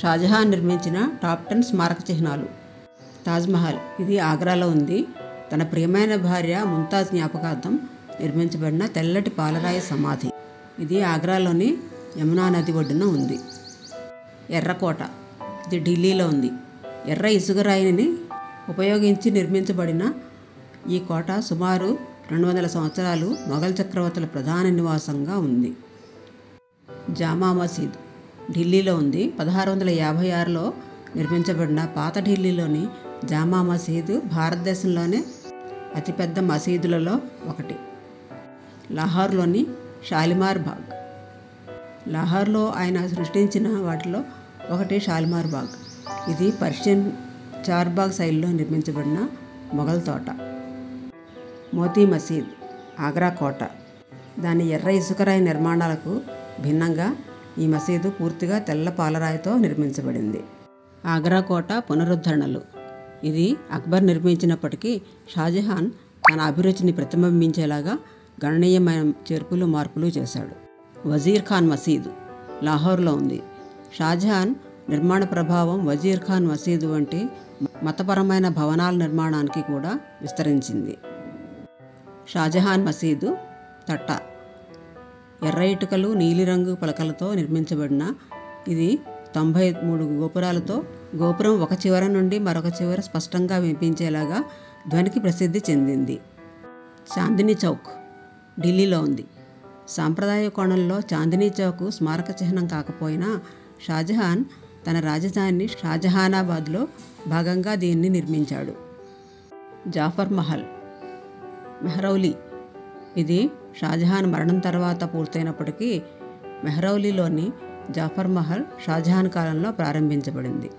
షాజహాన్ నిర్మించిన టాప్ 10 స్మారక చిహ్నాలు. తాజ్మహల్, ఇది ఆగ్రాలో ఉంది. తన ప్రియమైన భార్య ముంతాజ్ జ్ఞాపకార్థం నిర్మించబడిన తెల్లటి పాలరాయి సమాధి. ఇది ఆగ్రాలోని యమునా నది ఒడ్డున ఉంది. ఎర్రకోట, ఇది ఢిల్లీలో ఉంది. ఎర్ర ఇసుకరాయిని ఉపయోగించి నిర్మించబడిన ఈ కోట సుమారు 200 సంవత్సరాలు మొఘల్ చక్రవర్తుల ప్రధాన నివాసంగా ఉంది. జామా మసీద్, ఢిల్లీలో ఉంది. 1656లో నిర్మించబడిన పాత ఢిల్లీలోని జామా మసీదు భారతదేశంలోనే అతిపెద్ద మసీదులలో ఒకటి. లాహోర్లోని షాలిమార్ బాగ్, లాహోర్లో ఆయన సృష్టించిన వాటిలో ఒకటి షాలిమార్ బాగ్. ఇది పర్షియన్ చార్బాగ్ శైలిలో నిర్మించబడిన మొఘల్ తోట. మోతీ మసీద్, ఆగ్రా కోట. దాని ఎర్ర ఇసుకరాయి నిర్మాణాలకు భిన్నంగా ఈ మసీదు పూర్తిగా తెల్ల పాలరాయితో నిర్మించబడింది. ఆగ్రా కోట పునరుద్ధరణలు. ఇది అక్బర్ నిర్మించినప్పటికీ షాజహాన్ తన అభిరుచిని ప్రతిబింబించేలాగా గణనీయమైన చేర్పులు మార్పులు చేశాడు. వజీర్ ఖాన్ మసీదు, లాహోర్లో ఉంది. షాజహాన్ నిర్మాణ ప్రభావం వజీర్ ఖాన్ మసీదు వంటి మతపరమైన భవనాల నిర్మాణానికి కూడా విస్తరించింది. షాజహాన్ మసీదు తట్ట, ఎర్ర ఇటుకలు నీలిరంగు పలకలతో నిర్మించబడిన ఇది 93 గోపురాలతో, గోపురం ఒక చివర నుండి మరొక చివర స్పష్టంగా వినిపించేలాగా ధ్వనికి ప్రసిద్ధి చెందింది. చాందినీ చౌక్, ఢిల్లీలో ఉంది. సాంప్రదాయ కోణంలో చాందినీ చౌక్ స్మారక చిహ్నం కాకపోయినా షాజహాన్ తన రాజధాని షాజహానాబాద్లో భాగంగా దీన్ని నిర్మించాడు. జాఫర్ మహల్, మెహ్రౌలీ, ఇది షాజహాన్ మరణం తర్వాత పూర్తయినప్పటికీ మెహ్రౌలీలోని జాఫర్ మహల్ షాజహాన్ కాలంలో ప్రారంభించబడింది.